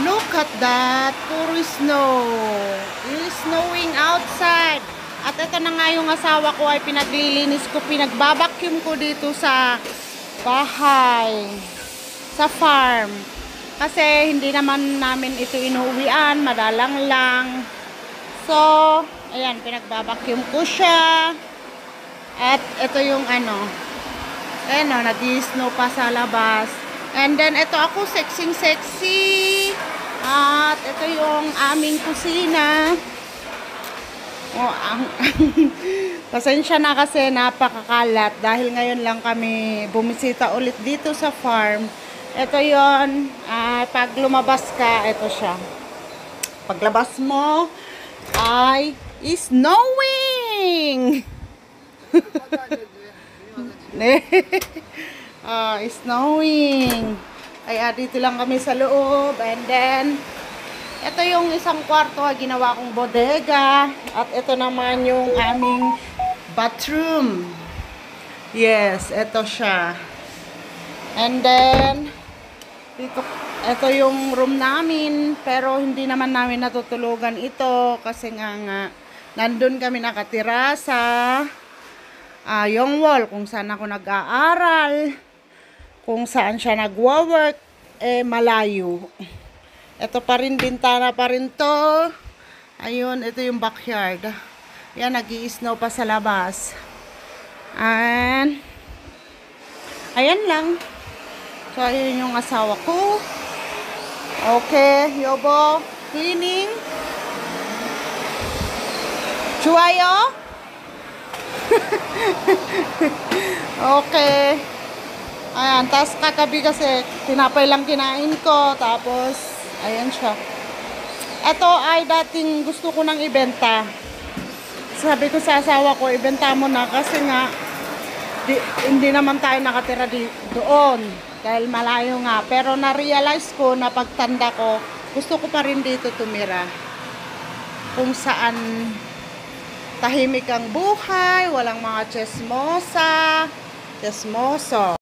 Look at that. Puro snow. It's snowing outside. At ito na nga yung asawa ko ay pinaglilinis ko. Pinagbabacuum ko dito sa bahay. Sa farm. Kasi hindi naman namin ito inuwian. Madalang lang. So, ayan. Pinagbabacuum ko siya. At ito yung ano. Ayan o. Nag-snow pa sa labas. And then, ito ako, sexy. At ito yung aming kusina. Oh, pasensya na kasi napakakalat. Dahil ngayon lang kami bumisita ulit dito sa farm. Ito yon. Pag lumabas ka, ito siya. Paglabas mo, ay snowing! Snowing. Kaya dito lang kami sa loob. And then, ito yung isang kwarto ginawa kong bodega. At ito naman yung aming bathroom. Yes, ito siya. And then, ito yung room namin. Pero hindi naman namin natutulugan ito. Kasi nga nandun kami nakatira sa yung wall kung saan ako nag-aaral. Kung saan siya nagwa-work, malayo. Ito pa rin, bintana pa rin to. Ayun, ito yung backyard. Yan, nag-i-snow pa sa labas. And, ayan lang. So, ayun yung asawa ko. Okay, Yobo, cleaning. Chuayo? Okay. Ayan, tapos kakabi kasi tinapay lang kinain ko. Tapos, ayan siya. Ito ay dating gusto ko nang ibenta. Sabi ko sa asawa ko, ibenta mo na kasi nga hindi naman tayo nakatira doon. Dahil malayo nga. Pero na-realize ko na pagtanda ko, gusto ko pa rin dito tumira. Kung saan tahimik ang buhay, walang mga chismoso.